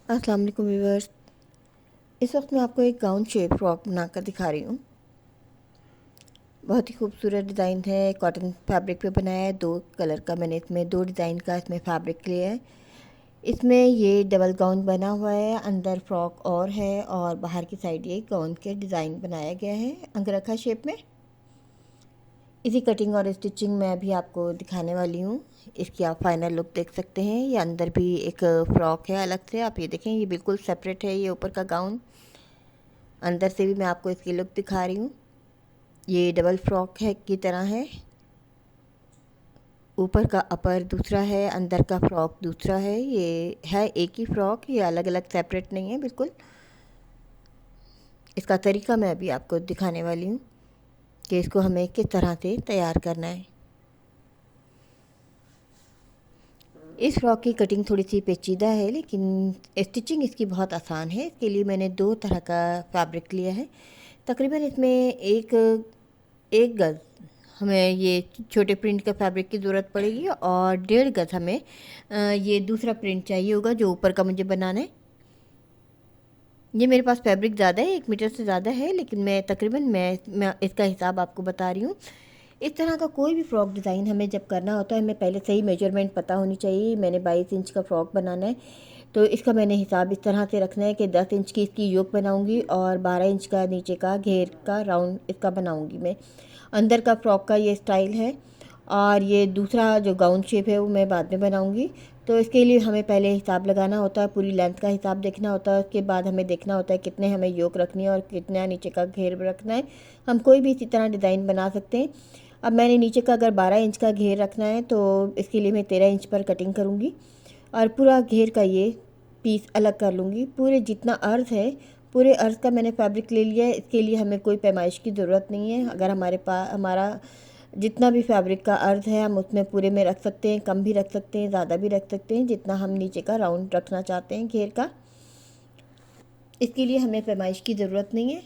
अस्सलाम वालेकुम व्यूअर्स। इस वक्त मैं आपको एक गाउन शेप फ्रॉक बनाकर दिखा रही हूँ। बहुत ही खूबसूरत डिज़ाइन है, कॉटन फैब्रिक पे बनाया है। दो कलर का मैंने इसमें दो डिज़ाइन का इसमें फैब्रिक लिया है। इसमें ये डबल गाउन बना हुआ है, अंदर फ्रॉक और है और बाहर की साइड ये गाउन के डिज़ाइन बनाया गया है अंगरखा शेप में। इसी कटिंग और स्टिचिंग मैं अभी आपको दिखाने वाली हूँ। इसकी आप फाइनल लुक देख सकते हैं। ये अंदर भी एक फ़्रॉक है अलग से, आप ये देखें, ये बिल्कुल सेपरेट है। ये ऊपर का गाउन, अंदर से भी मैं आपको इसकी लुक दिखा रही हूँ। ये डबल फ्रॉक है की तरह है। ऊपर का अपर दूसरा है, अंदर का फ्रॉक दूसरा है। ये है एक ही फ्रॉक, ये अलग अलग सेपरेट नहीं है बिल्कुल। इसका तरीका मैं अभी आपको दिखाने वाली हूँ कि इसको हमें किस तरह से तैयार करना है। इस फ्रॉक की कटिंग थोड़ी सी पेचीदा है, लेकिन स्टिचिंग इसकी बहुत आसान है। इसके लिए मैंने दो तरह का फैब्रिक लिया है। तकरीबन इसमें एक एक गज़ हमें ये छोटे प्रिंट का फैब्रिक की ज़रूरत पड़ेगी और 1.5 गज़ हमें ये दूसरा प्रिंट चाहिए होगा जो ऊपर का मुझे बनाना है। ये मेरे पास फैब्रिक ज़्यादा है, 1 मीटर से ज़्यादा है, लेकिन मैं इसका हिसाब आपको बता रही हूँ। इस तरह का कोई भी फ़्रॉक डिज़ाइन हमें जब करना होता है, हमें पहले सही मेजरमेंट पता होनी चाहिए। मैंने 22 इंच का फ़्रॉक बनाना है, तो इसका मैंने हिसाब इस तरह से रखना है कि 10 इंच की इसकी योक बनाऊंगी और 12 इंच का नीचे का घेर का राउंड इसका बनाऊंगी मैं। अंदर का फ़्रॉक का ये स्टाइल है और ये दूसरा जो गाउन शेप है वो मैं बाद में बनाऊंगी। तो इसके लिए हमें पहले हिसाब लगाना होता है, पूरी लेंथ का हिसाब देखना होता है। उसके बाद हमें देखना होता है कितने हमें योक रखनी है और कितना नीचे का घेर रखना है। हम कोई भी इसी तरह डिज़ाइन बना सकते हैं। अब मैंने नीचे का अगर 12 इंच का घेर रखना है तो इसके लिए मैं 13 इंच पर कटिंग करूँगी और पूरा घेर का ये पीस अलग कर लूँगी। पूरे जितना अर्ज़ है, पूरे अर्ज़ का मैंने फैब्रिक ले लिया है। इसके लिए हमें कोई पैमाइश की ज़रूरत नहीं है। अगर हमारा जितना भी फैब्रिक का अर्ज़ है हम उसमें पूरे में रख सकते हैं, कम भी रख सकते हैं, ज़्यादा भी रख सकते हैं, जितना हम नीचे का राउंड रखना चाहते हैं घेर का। इसके लिए हमें पैमाइश की ज़रूरत नहीं है।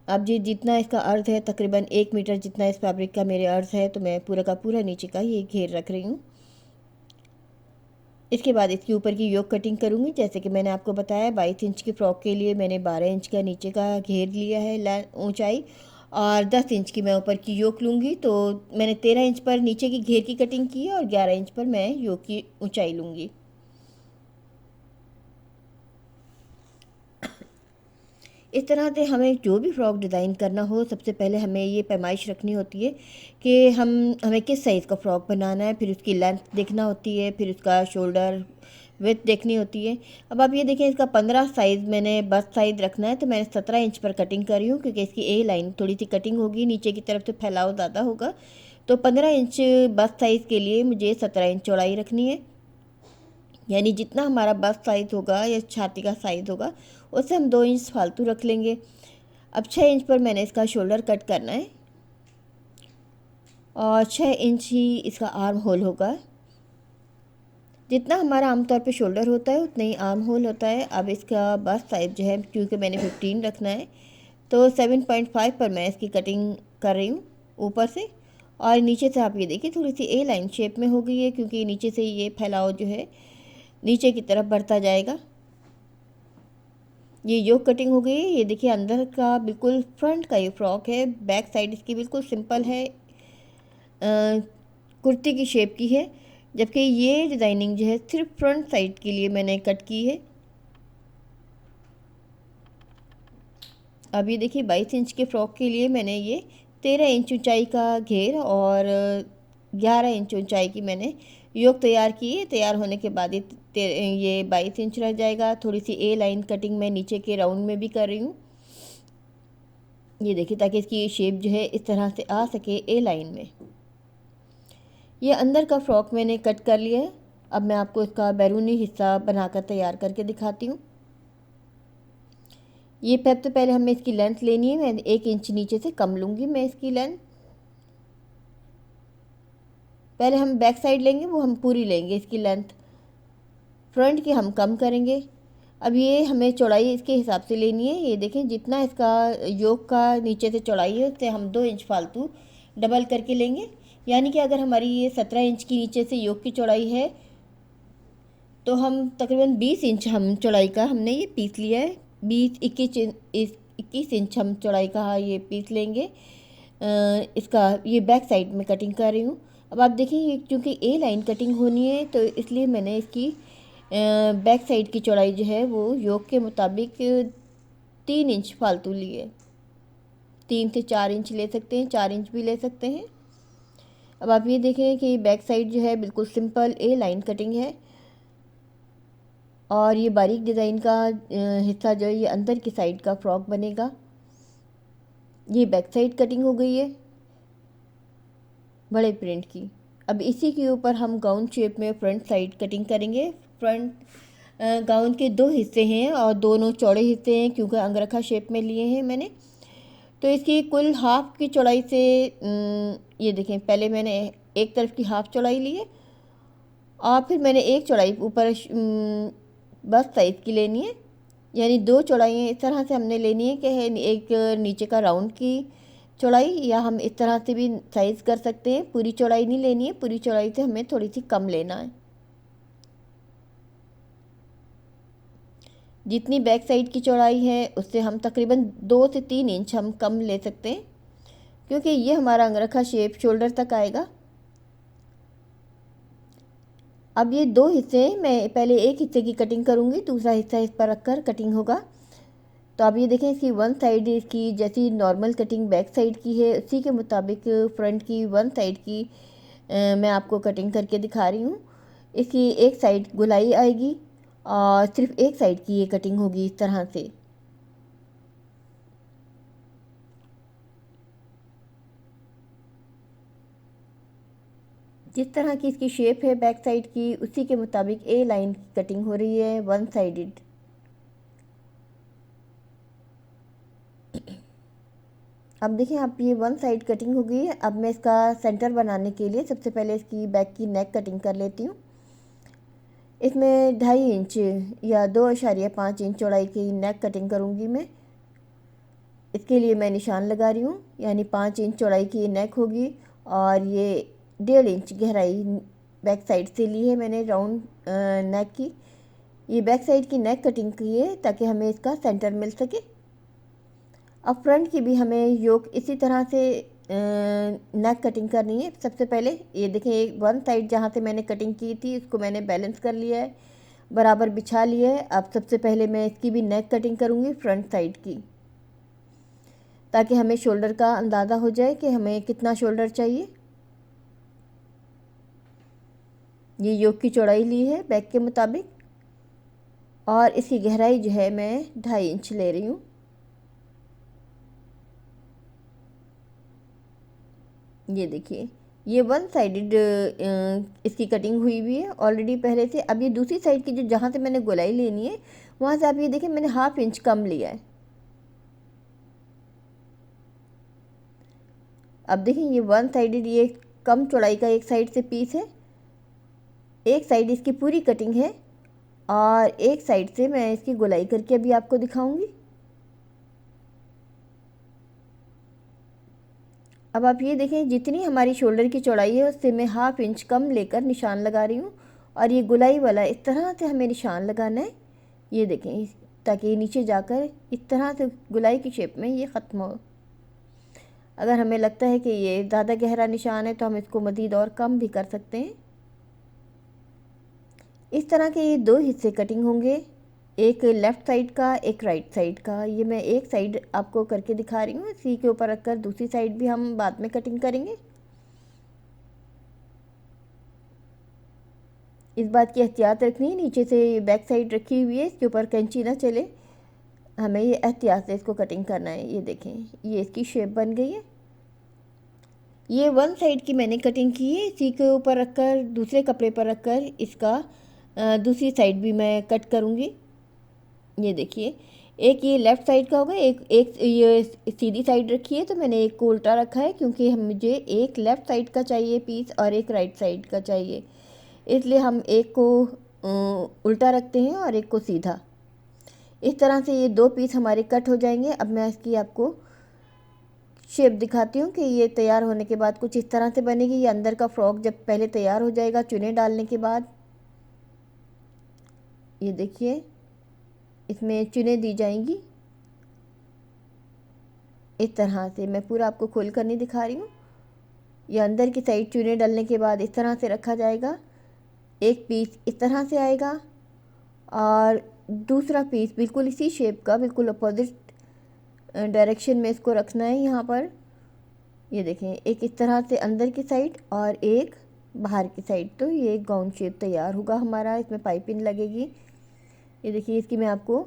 अब जी जितना इसका अर्ज़ है, तकरीबन 1 मीटर जितना इस फैब्रिक का मेरे अर्ज़ है, तो मैं पूरा का पूरा नीचे का ये घेर रख रही हूँ। इसके बाद इसके ऊपर की योक कटिंग करूँगी। जैसे कि मैंने आपको बताया, 22 इंच की फ़्रॉक के लिए मैंने 12 इंच का नीचे का घेर लिया है ऊंचाई, और 10 इंच की मैं ऊपर की योक लूँगी। तो मैंने 13 इंच पर नीचे की घेर की कटिंग की है और 11 इंच पर मैं योक की ऊंचाई लूँगी। इस तरह से हमें जो भी फ्रॉक डिज़ाइन करना हो, सबसे पहले हमें ये पैमाइश रखनी होती है कि हमें किस साइज़ का फ़्रॉक बनाना है। फिर उसकी लेंथ देखना होती है, फिर उसका शोल्डर विड्थ देखनी होती है। अब आप ये देखें, इसका 15 साइज़ मैंने बस्ट साइज़ रखना है, तो मैंने 17 इंच पर कटिंग कर रही हूँ, क्योंकि इसकी ए लाइन थोड़ी सी कटिंग होगी, नीचे की तरफ से फैलाव ज़्यादा होगा। तो 15 इंच बस्ट साइज़ के लिए मुझे 17 इंच चौड़ाई रखनी है। यानी जितना हमारा बस्ट साइज़ होगा या छाती का साइज़ होगा, उससे हम 2 इंच फालतू रख लेंगे। अब 6 इंच पर मैंने इसका शोल्डर कट करना है और 6 इंच ही इसका आर्म होल होगा। जितना हमारा आमतौर पे शोल्डर होता है उतना ही आर्म होल होता है। अब इसका बस्ट साइज़ जो है, क्योंकि मैंने 15 रखना है, तो 7.5 पर मैं इसकी कटिंग कर रही हूँ ऊपर से। और नीचे से आप ये देखिए, थोड़ी सी ए लाइन शेप में हो गई है, क्योंकि नीचे से ये फैलाव जो है नीचे की तरफ बढ़ता जाएगा। ये योक कटिंग हो गई है। ये देखिए, अंदर का बिल्कुल फ्रंट का ये फ्रॉक है, बैक साइड इसकी बिल्कुल सिंपल है, कुर्ती की शेप की है। जबकि ये डिज़ाइनिंग जो है सिर्फ फ्रंट साइड के लिए मैंने कट की है। अब ये देखिए, 22 इंच के फ़्रॉक के लिए मैंने ये 13 इंच ऊंचाई का घेर और 11 इंच ऊंचाई की मैंने योक तैयार की है। तैयार होने के बाद ये 22 इंच रह जाएगा। थोड़ी सी ए लाइन कटिंग मैं नीचे के राउंड में भी कर रही हूँ, ये देखिए, ताकि इसकी शेप जो है इस तरह से आ सके ए लाइन में। ये अंदर का फ्रॉक मैंने कट कर लिया है। अब मैं आपको इसका बैरूनी हिस्सा बनाकर तैयार करके दिखाती हूँ। ये सबसे पहले हमें इसकी लेंथ लेनी है। मैं 1 इंच नीचे से कम लूँगी मैं इसकी लेंथ। पहले हम बैक साइड लेंगे, वो हम पूरी लेंगे इसकी लेंथ, फ्रंट की हम कम करेंगे। अब ये हमें चौड़ाई इसके हिसाब से लेनी है। ये देखें, जितना इसका योक का नीचे से चौड़ाई है, उससे हम 2 इंच फालतू डबल करके लेंगे। यानी कि अगर हमारी ये 17 इंच की नीचे से योक की चौड़ाई है, तो हम तकरीबन 20 इंच हम चौड़ाई का हमने ये पीस लिया है। 21 इंच हम चौड़ाई का ये पीस लेंगे। इसका ये बैक साइड में कटिंग कर रही हूँ। अब आप देखिए क्योंकि ए लाइन कटिंग होनी है तो इसलिए मैंने इसकी बैक साइड की चौड़ाई जो है वो योक के मुताबिक 3 इंच फालतू ली है। 3 से 4 इंच ले सकते हैं, 4 इंच भी ले सकते हैं। अब आप ये देखें कि बैक साइड जो है बिल्कुल सिंपल ए लाइन कटिंग है और ये बारीक डिज़ाइन का हिस्सा जो है ये अंदर की साइड का फ्रॉक बनेगा। ये बैक साइड कटिंग हो गई है बड़े प्रिंट की। अब इसी के ऊपर हम गाउन शेप में फ्रंट साइड कटिंग करेंगे। फ्रंट गाउन के 2 हिस्से हैं और दोनों चौड़े हिस्से हैं क्योंकि अंगरखा शेप में लिए हैं मैंने। तो इसकी कुल हाफ की चौड़ाई से ये देखें, पहले मैंने एक तरफ की हाफ चौड़ाई ली है और फिर मैंने एक चौड़ाई ऊपर बस साइज़ की लेनी है। यानी 2 चौड़ाइयाँ इस तरह से हमने लेनी है कि एक नीचे का राउंड की चौड़ाई, या हम इस तरह से भी साइज़ कर सकते हैं। पूरी चौड़ाई नहीं लेनी है, पूरी चौड़ाई से हमें थोड़ी सी कम लेना है। जितनी बैक साइड की चौड़ाई है उससे हम तकरीबन 2 से 3 इंच हम कम ले सकते हैं क्योंकि ये हमारा अंगरखा शेप शोल्डर तक आएगा। अब ये 2 हिस्से मैं पहले एक हिस्से की कटिंग करूँगी, दूसरा हिस्सा इस पर रखकर कटिंग होगा। तो आप ये देखें इसकी वन साइड इसकी जैसी नॉर्मल कटिंग बैक साइड की है उसी के मुताबिक फ्रंट की वन साइड की मैं आपको कटिंग करके दिखा रही हूँ। इसकी एक साइड गोलाई आएगी और सिर्फ एक साइड की ये कटिंग होगी इस तरह से। जिस तरह की इसकी शेप है बैक साइड की उसी के मुताबिक ए लाइन की कटिंग हो रही है वन साइडेड। अब देखिए आप ये वन साइड कटिंग हो गई है। अब मैं इसका सेंटर बनाने के लिए सबसे पहले इसकी बैक की नेक कटिंग कर लेती हूँ। इसमें 2.5 इंच या 2.5 इंच चौड़ाई की नेक कटिंग करूँगी मैं। इसके लिए मैं निशान लगा रही हूँ, यानी 5 इंच चौड़ाई की ये नेक होगी और ये 1.5 इंच गहराई बैक साइड से ली है मैंने राउंड नेक की। ये बैक साइड की नेक कटिंग की है ताकि हमें इसका सेंटर मिल सके। अब फ्रंट की भी हमें योक इसी तरह से नेक कटिंग करनी है। सबसे पहले ये देखें एक वन साइड जहाँ से मैंने कटिंग की थी इसको मैंने बैलेंस कर लिया है, बराबर बिछा लिया है। अब सबसे पहले मैं इसकी भी नेक कटिंग करूँगी फ्रंट साइड की, ताकि हमें शोल्डर का अंदाज़ा हो जाए कि हमें कितना शोल्डर चाहिए। ये योक की चौड़ाई ली है बैक के मुताबिक और इसकी गहराई जो है मैं 2.5 इंच ले रही हूँ। ये देखिए ये वन साइडेड इसकी कटिंग हुई हुई है ऑलरेडी पहले से। अब ये दूसरी साइड की जो जहाँ से मैंने गोलाई लेनी है वहाँ से आप ये देखें मैंने 1/2 इंच कम लिया है। अब देखिए ये वन साइडेड ये कम चौड़ाई का एक साइड से पीस है, एक साइड इसकी पूरी कटिंग है और एक साइड से मैं इसकी गोलाई करके अभी आपको दिखाऊंगी। अब आप ये देखें जितनी हमारी शोल्डर की चौड़ाई है उससे मैं 1/2 इंच कम लेकर निशान लगा रही हूँ और ये गोलाई वाला इस तरह से हमें निशान लगाना है। ये देखें ताकि ये नीचे जाकर इस तरह से गोलाई की शेप में ये ख़त्म हो। अगर हमें लगता है कि ये ज़्यादा गहरा निशान है तो हम इसको मज़ीद और कम भी कर सकते हैं। इस तरह के ये 2 हिस्से कटिंग होंगे, एक लेफ़्ट साइड का एक राइट साइड का। ये मैं एक साइड आपको करके दिखा रही हूँ, इसी के ऊपर रखकर दूसरी साइड भी हम बाद में कटिंग करेंगे। इस बात की एहतियात रखनी है नीचे से बैक साइड रखी हुई है इसके ऊपर कैंची ना चले, हमें ये एहतियात से इसको कटिंग करना है। ये देखें ये इसकी शेप बन गई है। ये वन साइड की मैंने कटिंग की है, इसी के ऊपर रखकर दूसरे कपड़े पर रखकर इसका दूसरी साइड भी मैं कट करूँगी। ये देखिए एक ये लेफ़्ट साइड का होगा, एक एक ये सीधी साइड रखी है तो मैंने एक को उल्टा रखा है क्योंकि मुझे एक लेफ़्ट साइड का चाहिए पीस और एक राइट साइड का चाहिए, इसलिए हम एक को उल्टा रखते हैं और एक को सीधा। इस तरह से ये 2 पीस हमारे कट हो जाएंगे। अब मैं इसकी आपको शेप दिखाती हूँ कि ये तैयार होने के बाद कुछ इस तरह से बनेगी। ये अंदर का फ्रॉक जब पहले तैयार हो जाएगा चुने डालने के बाद ये देखिए इसमें चुनें दी जाएंगी इस तरह से। मैं पूरा आपको खोल कर नहीं दिखा रही हूँ। ये अंदर की साइड चुने डालने के बाद इस तरह से रखा जाएगा। एक पीस इस तरह से आएगा और दूसरा पीस बिल्कुल इसी शेप का, बिल्कुल अपोजिट डायरेक्शन में इसको रखना है यहाँ पर। ये देखें, एक इस तरह से अंदर की साइड और एक बाहर की साइड। तो ये एक गाउन शेप तैयार होगा हमारा। इसमें पाइपिंग लगेगी। ये देखिए इसकी मैं आपको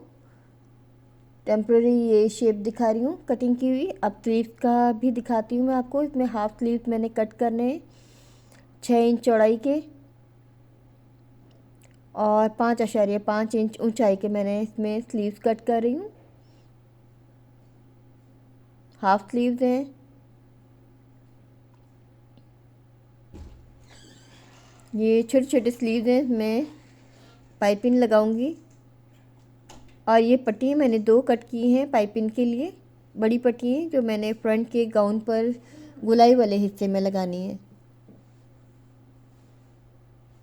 टेम्प्रेरी ये शेप दिखा रही हूँ कटिंग की हुई। अब स्लीव्स का भी दिखाती हूँ मैं आपको। इसमें हाफ स्लीव्स मैंने कट करने हैं 6 इंच चौड़ाई के और 5.5 इंच ऊंचाई के मैंने इसमें स्लीव्स कट कर रही हूँ। हाफ स्लीव्स हैं। ये छोटे छोटे स्लीव्स हैं, इसमें पाइपिंग लगाऊंगी। और ये पट्टी मैंने 2 कट की हैं पाइपिंग के लिए, बड़ी पट्टी है जो मैंने फ्रंट के गाउन पर गुलाई वाले हिस्से में लगानी है।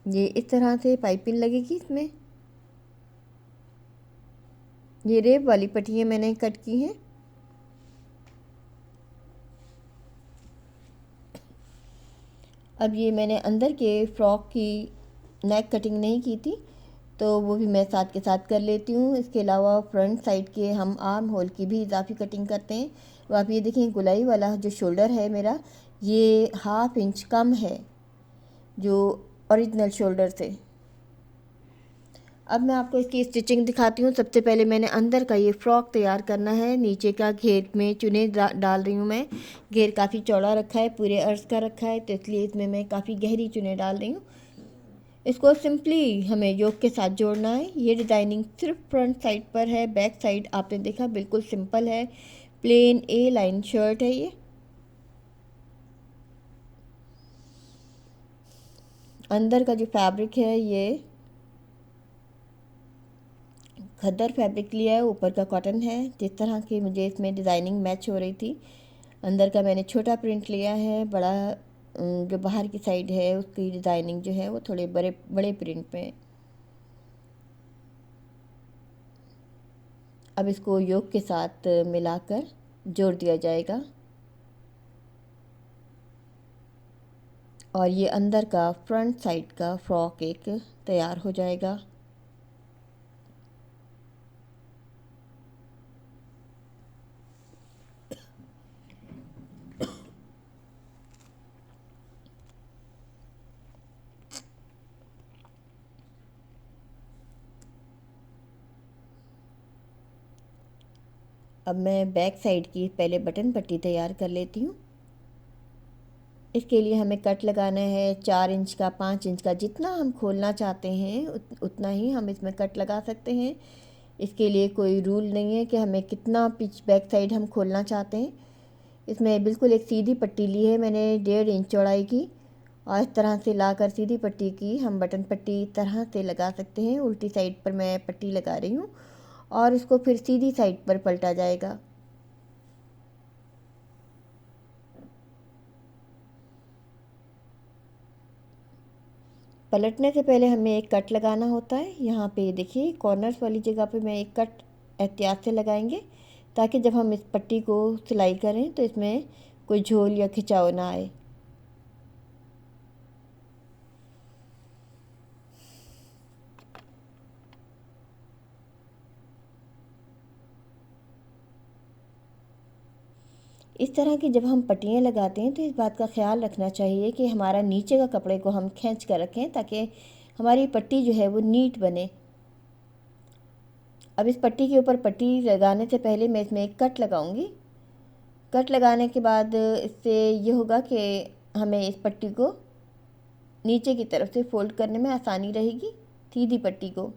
ये इस तरह से पाइपिंग लगेगी इसमें। ये रेब वाली पट्टियाँ मैंने कट की हैं। अब ये मैंने अंदर के फ्रॉक की नेक कटिंग नहीं की थी, तो वो भी मैं साथ के साथ कर लेती हूँ। इसके अलावा फ्रंट साइड के हम आर्म होल की भी इजाफी कटिंग करते हैं। तो आप ये देखें गुलाई वाला जो शोल्डर है मेरा, ये 1/2 इंच कम है जो ओरिजिनल शोल्डर से। अब मैं आपको इसकी स्टिचिंग दिखाती हूँ। सबसे पहले मैंने अंदर का ये फ़्रॉक तैयार करना है। नीचे का घेर में चुने डाल रही हूँ मैं। घेर काफ़ी चौड़ा रखा है, पूरे अर्ज का रखा है, तो इसलिए इसमें मैं काफ़ी गहरी चुने डाल रही हूँ। इसको सिंपली हमें योक के साथ जोड़ना है। ये डिज़ाइनिंग सिर्फ फ्रंट साइड पर है। बैक साइड आपने देखा बिल्कुल सिंपल है, प्लेन ए लाइन शर्ट है। ये अंदर का जो फैब्रिक है ये खद्दर फैब्रिक लिया है, ऊपर का कॉटन है। जिस तरह की मुझे इसमें डिज़ाइनिंग मैच हो रही थी। अंदर का मैंने छोटा प्रिंट लिया है, बड़ा जो बाहर की साइड है उसकी डिज़ाइनिंग जो है वो थोड़े बड़े बड़े प्रिंट में। अब इसको योक के साथ मिलाकर जोड़ दिया जाएगा और ये अंदर का फ्रंट साइड का फ्रॉक एक तैयार हो जाएगा। अब मैं बैक साइड की पहले बटन पट्टी तैयार कर लेती हूँ। इसके लिए हमें कट लगाना है 4 इंच का, 5 इंच का, जितना हम खोलना चाहते हैं उतना ही हम इसमें कट लगा सकते हैं। इसके लिए कोई रूल नहीं है कि हमें कितना पिच बैक साइड हम खोलना चाहते हैं। इसमें बिल्कुल एक सीधी पट्टी ली है मैंने 1.5 इंच चौड़ाई की, और इस तरह से लाकर सीधी पट्टी की हम बटन पट्टी इस तरह से लगा सकते हैं। उल्टी साइड पर मैं पट्टी लगा रही हूँ और इसको फिर सीधी साइड पर पलटा जाएगा। पलटने से पहले हमें एक कट लगाना होता है। यहाँ पे देखिए कॉर्नर्स वाली जगह पे मैं एक कट एहतियात से लगाएंगे, ताकि जब हम इस पट्टी को सिलाई करें तो इसमें कोई झोल या खिंचाव ना आए। इस तरह की जब हम पट्टियाँ लगाते हैं तो इस बात का ख्याल रखना चाहिए कि हमारा नीचे का कपड़े को हम खींच कर रखें, ताकि हमारी पट्टी जो है वो नीट बने। अब इस पट्टी के ऊपर पट्टी लगाने से पहले मैं इसमें एक कट लगाऊंगी। कट लगाने के बाद इससे ये होगा कि हमें इस पट्टी को नीचे की तरफ से फोल्ड करने में आसानी रहेगी, सीधी पट्टी को।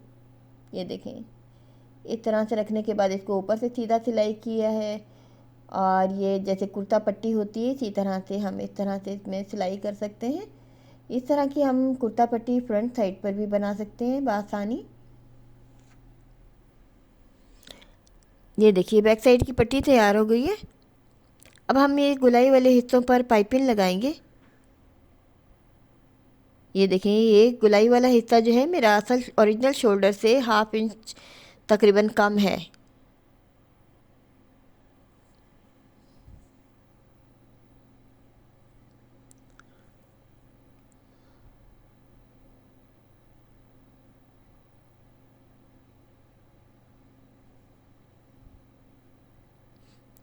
ये देखें, इस तरह से रखने के बाद इसको ऊपर से सीधा सिलाई किया है, और ये जैसे कुर्ता पट्टी होती है इसी तरह से हम इस तरह से इसमें सिलाई कर सकते हैं। इस तरह की हम कुर्ता पट्टी फ्रंट साइड पर भी बना सकते हैं बआसानी। ये देखिए बैक साइड की पट्टी तैयार हो गई है। अब हम ये गुलाई वाले हिस्सों पर पाइपिंग लगाएंगे। ये देखें, ये गुलाई वाला हिस्सा जो है मेरा असल ओरिजिनल शोल्डर से 1/2 इंच तकरीबन कम है।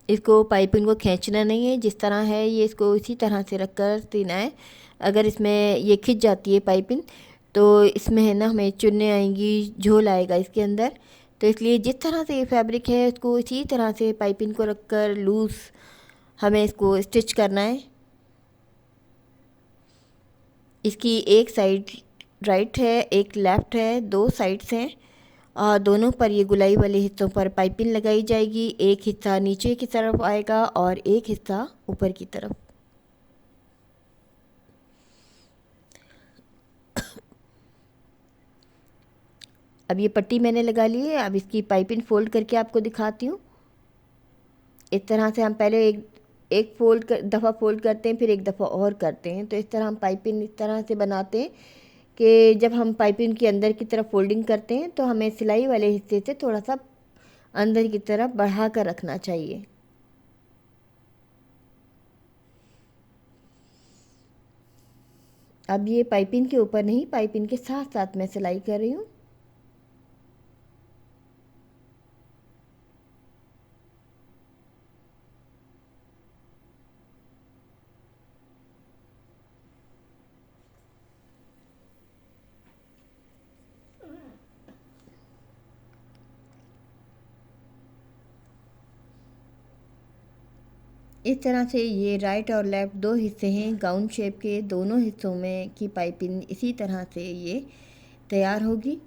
इसको पाइपिंग को खींचना नहीं है, जिस तरह है ये इसको इसी तरह से रख कर सीना है। अगर इसमें ये खिंच जाती है पाइपिंग तो इसमें है ना हमें चुनने आएंगी, झोल आएगा इसके अंदर। तो इसलिए जिस तरह से ये फैब्रिक है उसको इसी तरह से पाइपिंग को रख कर लूज़ हमें इसको स्टिच करना है। इसकी एक साइड राइट है, एक लेफ़्ट है, दो साइड्स हैं और दोनों पर ये गुलाई वाले हिस्सों पर पाइपिंग लगाई जाएगी। एक हिस्सा नीचे की तरफ आएगा और एक हिस्सा ऊपर की तरफ। अब ये पट्टी मैंने लगा ली है। अब इसकी पाइपिंग फ़ोल्ड करके आपको दिखाती हूँ। इस तरह से हम पहले एक एक दफ़ा फ़ोल्ड करते हैं, फिर एक दफ़ा और करते हैं। तो इस तरह हम पाइपिंग इस तरह से बनाते हैं कि जब हम पाइपिंग की अंदर की तरफ फ़ोल्डिंग करते हैं तो हमें सिलाई वाले हिस्से से थोड़ा सा अंदर की तरफ बढ़ा कर रखना चाहिए। अब ये पाइपिंग के ऊपर नहीं, पाइपिंग के साथ साथ मैं सिलाई कर रही हूँ। इस तरह से ये राइट और लेफ़्ट दो हिस्से हैं गाउन शेप के, दोनों हिस्सों में की पाइपिंग इसी तरह से ये तैयार होगी।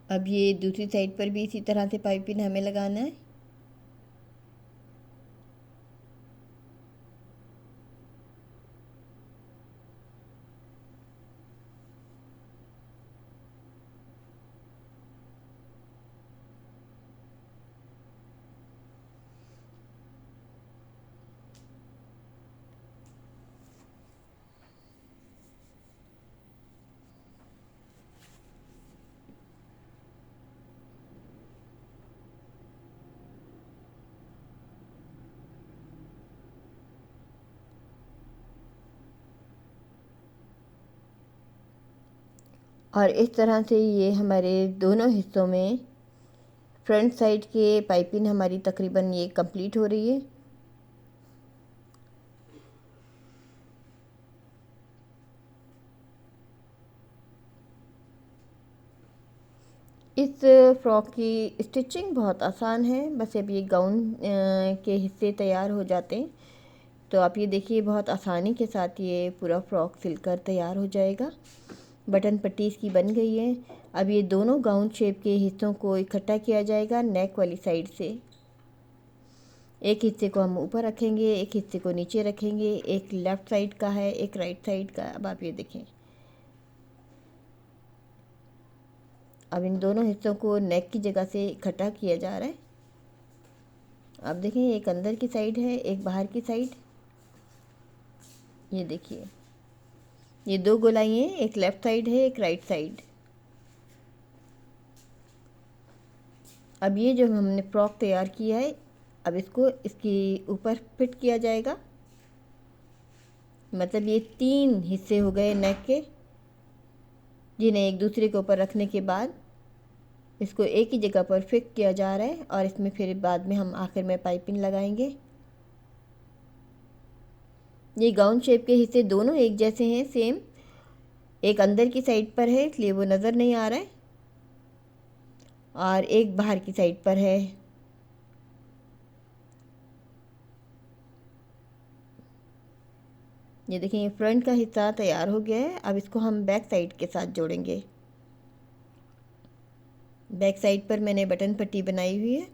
अब ये दूसरी साइड पर भी इसी तरह से पाइपिंग हमें लगाना है। और इस तरह से ये हमारे दोनों हिस्सों में फ्रंट साइड के पाइपिंग हमारी तकरीबन ये कंप्लीट हो रही है। इस फ्रॉक की स्टिचिंग बहुत आसान है, बस अब ये गाउन के हिस्से तैयार हो जाते हैं तो आप ये देखिए बहुत आसानी के साथ ये पूरा फ्रॉक सिलकर तैयार हो जाएगा। बटन पट्टी इसकी बन गई है। अब ये दोनों गाउन शेप के हिस्सों को इकट्ठा किया जाएगा नेक वाली साइड से। एक हिस्से को हम ऊपर रखेंगे, एक हिस्से को नीचे रखेंगे, एक लेफ़्ट साइड का है, एक राइट साइड का। अब आप ये देखें, अब इन दोनों हिस्सों को नेक की जगह से इकट्ठा किया जा रहा है। आप देखें, एक अंदर की साइड है, एक बाहर की साइड। ये देखिए, ये दो गोलाई हैं, एक लेफ़्ट साइड है, एक राइट साइड। अब ये जो हमने फ्रॉक तैयार किया है, अब इसको इसकी ऊपर फिट किया जाएगा। मतलब ये 3 हिस्से हो गए नेक के, जिन्हें एक दूसरे के ऊपर रखने के बाद इसको एक ही जगह पर फिट किया जा रहा है और इसमें फिर बाद में हम आखिर में पाइपिंग लगाएंगे। ये गाउन शेप के हिस्से दोनों एक जैसे हैं, सेम। एक अंदर की साइड पर है इसलिए वो नज़र नहीं आ रहा है और एक बाहर की साइड पर है। ये देखिए ये फ्रंट का हिस्सा तैयार हो गया है। अब इसको हम बैक साइड के साथ जोड़ेंगे। बैक साइड पर मैंने बटन पट्टी बनाई हुई है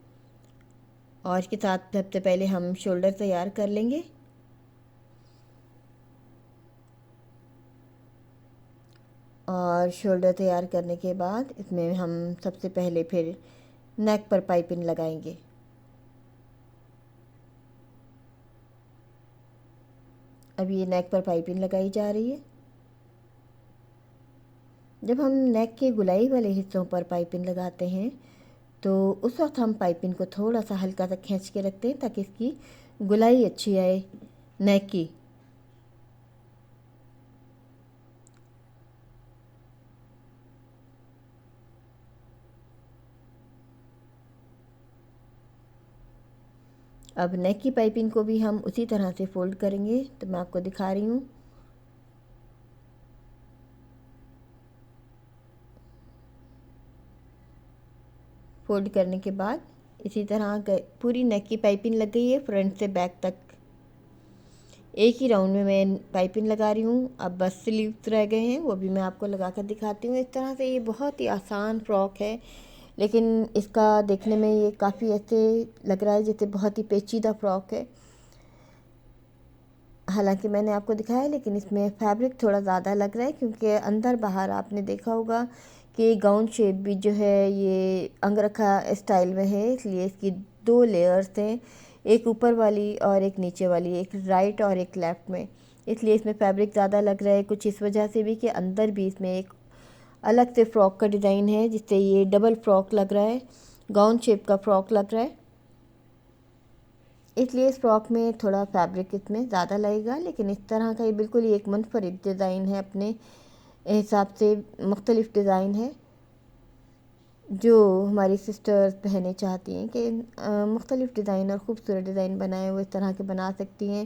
और इसके साथ सबसे पहले हम शोल्डर तैयार कर लेंगे। और शोल्डर तैयार करने के बाद इसमें हम सबसे पहले फिर नेक पर पाइपिंग लगाएंगे। अब ये नेक पर पाइपिंग लगाई जा रही है। जब हम नेक के गुलाई वाले हिस्सों पर पाइपिंग लगाते हैं तो उस वक्त हम पाइपिंग को थोड़ा सा हल्का सा खींच के रखते हैं ताकि इसकी गुलाई अच्छी आए नेक की। अब नेक की पाइपिंग को भी हम उसी तरह से फोल्ड करेंगे, तो मैं आपको दिखा रही हूँ। फोल्ड करने के बाद इसी तरह पूरी नेक की पाइपिंग लग गई है फ्रंट से बैक तक। एक ही राउंड में मैं पाइपिंग लगा रही हूँ। अब बस स्लीव्स रह गए हैं, वो भी मैं आपको लगा कर दिखाती हूँ। इस तरह से ये बहुत ही आसान फ्रॉक है, लेकिन इसका देखने में ये काफ़ी ऐसे लग रहा है जैसे बहुत ही पेचीदा फ्रॉक है। हालांकि मैंने आपको दिखाया है, लेकिन इसमें फैब्रिक थोड़ा ज़्यादा लग रहा है क्योंकि अंदर बाहर आपने देखा होगा कि गाउन शेप भी जो है ये अंगरखा स्टाइल में है, इसलिए इसकी दो लेयर्स हैं, एक ऊपर वाली और एक नीचे वाली, एक राइट और एक लेफ़्ट में। इसलिए इसमें फैब्रिक ज़्यादा लग रहा है। कुछ इस वजह से भी कि अंदर भी इसमें एक अलग से फ़्रॉक का डिज़ाइन है, जिससे ये डबल फ्रॉक लग रहा है, गाउन शेप का फ़्रॉक लग रहा है। इसलिए इस फ्रॉक में थोड़ा फैब्रिक इसमें ज़्यादा लगेगा, लेकिन इस तरह का ये बिल्कुल ही एक मुनफरिद डिज़ाइन है, अपने हिसाब से मुख्तलिफ डिज़ाइन है जो हमारी सिस्टर्स पहनना चाहती हैं कि मुख्तलिफ डिज़ाइन और ख़ूबसूरत डिज़ाइन बनाए, वो इस तरह के बना सकती हैं।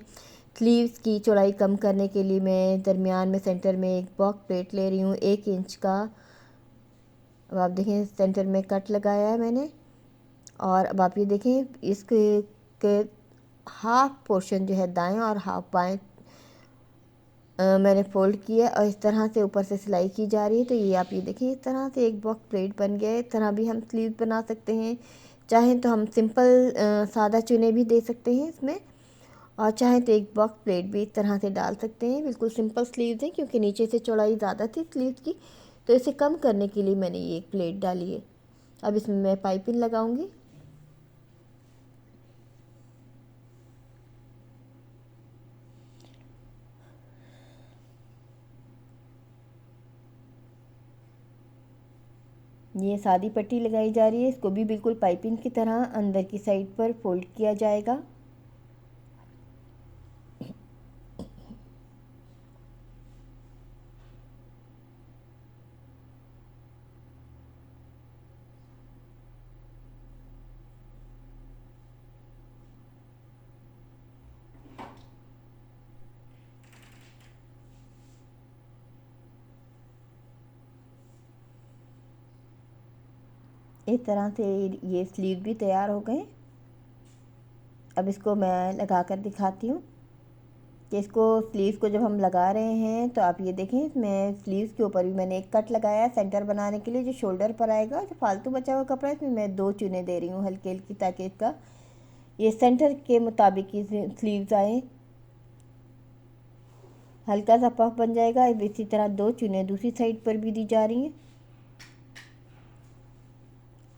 स्लीव्स की चौड़ाई कम करने के लिए मैं दरमियान में सेंटर में एक बॉक्स प्लेट ले रही हूँ 1 इंच का। अब आप देखें सेंटर में कट लगाया है मैंने, और अब आप ये देखें इसके हाफ पोर्शन जो है दाएं और हाफ बाएं मैंने फ़ोल्ड किया और इस तरह से ऊपर से सिलाई की जा रही है। तो ये आप ये देखें इस तरह से एक बॉक्स प्लेट बन गया है। इस तरह भी हम स्लीव बना सकते हैं, चाहें तो हम सिंपल सादा चुने भी दे सकते हैं इसमें, और चाहें तो एक बॉक्स प्लेट भी इस तरह से डाल सकते हैं। बिल्कुल सिंपल स्लीव्स हैं क्योंकि नीचे से चौड़ाई ज़्यादा थी स्लीव्स की, तो इसे कम करने के लिए मैंने ये एक प्लेट डाली है। अब इसमें मैं पाइपिंग लगाऊंगी। ये सादी पट्टी लगाई जा रही है, इसको भी बिल्कुल पाइपिंग की तरह अंदर की साइड पर फोल्ड किया जाएगा। इस तरह से ये स्लीव भी तैयार हो गए। अब इसको मैं लगा कर दिखाती हूँ कि इसको स्लीव को जब हम लगा रहे हैं तो आप ये देखें इसमें स्लीव्स के ऊपर भी मैंने एक कट लगाया है सेंटर बनाने के लिए, जो शोल्डर पर आएगा। जो फालतू बचा हुआ कपड़ा है इसमें मैं 2 चुने दे रही हूँ हल्की हल्की, ताकि इसका ये सेंटर के मुताबिक ही स्लीव्स आए, हल्का सा पफ बन जाएगा। इसी तरह 2 चुने दूसरी साइड पर भी दी जा रही हैं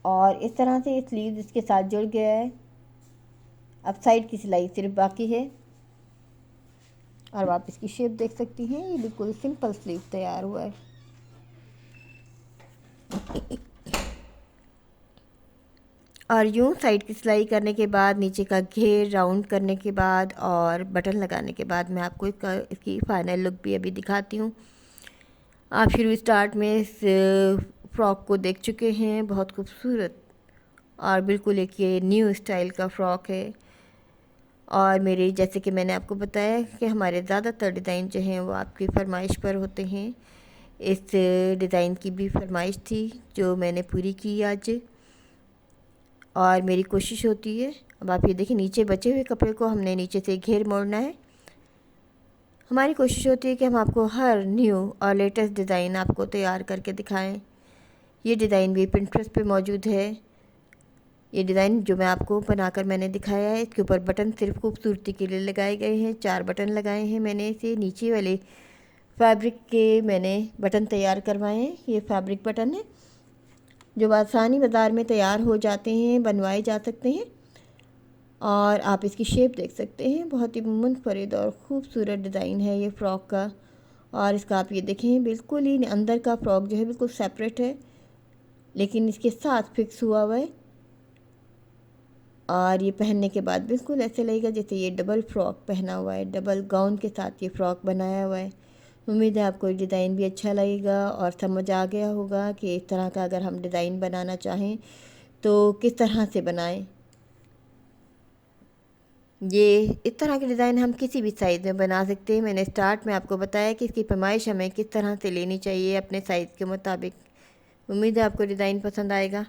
और इस तरह से ये स्लीव इसके साथ जुड़ गया है। अब साइड की सिलाई सिर्फ बाकी है और आप इसकी शेप देख सकती हैं। ये बिल्कुल सिंपल स्लीव तैयार हुआ है। और यूँ साइड की सिलाई करने के बाद, नीचे का घेर राउंड करने के बाद और बटन लगाने के बाद मैं आपको इसकी फ़ाइनल लुक भी अभी दिखाती हूँ। आप शुरू स्टार्ट में इस फ्रॉक को देख चुके हैं, बहुत खूबसूरत और बिल्कुल एक ये न्यू स्टाइल का फ़्रॉक है। और मेरे जैसे कि मैंने आपको बताया कि हमारे ज़्यादातर डिज़ाइन जो हैं वो आपकी फरमाइश पर होते हैं। इस डिज़ाइन की भी फरमाइश थी जो मैंने पूरी की आज, और मेरी कोशिश होती है। अब आप ये देखिए नीचे बचे हुए कपड़े को हमने नीचे से घेर मोड़ना है। हमारी कोशिश होती है कि हम आपको हर न्यू और लेटेस्ट डिज़ाइन आपको तैयार करके दिखाएं। ये डिज़ाइन भी पिंटरेस्ट पे मौजूद है। ये डिज़ाइन जो मैं आपको बनाकर मैंने दिखाया है, इसके ऊपर बटन सिर्फ खूबसूरती के लिए लगाए गए हैं। 4 बटन लगाए हैं मैंने। इसे नीचे वाले फैब्रिक के मैंने बटन तैयार करवाए हैं। ये फैब्रिक बटन है जो आसानी बाज़ार में तैयार हो जाते हैं, बनवाए जा सकते हैं। और आप इसकी शेप देख सकते हैं, बहुत ही मुनफरिद और ख़ूबसूरत डिज़ाइन है ये फ़्रॉक का। और इसका आप ये देखें, बिल्कुल ही अंदर का फ़्रॉक जो है बिल्कुल सेपरेट है, लेकिन इसके साथ फिक्स हुआ हुआ है। और ये पहनने के बाद बिल्कुल ऐसे लगेगा जैसे ये डबल फ़्रॉक पहना हुआ है, डबल गाउन के साथ ये फ़्रॉक बनाया हुआ है। उम्मीद है आपको डिज़ाइन भी अच्छा लगेगा और समझ आ गया होगा कि इस तरह का अगर हम डिज़ाइन बनाना चाहें तो किस तरह से बनाएं। ये इस तरह के डिज़ाइन हम किसी भी साइज़ में बना सकते हैं। मैंने स्टार्ट में आपको बताया कि इसकी पैमाइश हमें किस तरह से लेनी चाहिए अपने साइज़ के मुताबिक। उम्मीद है आपको डिज़ाइन पसंद आएगा।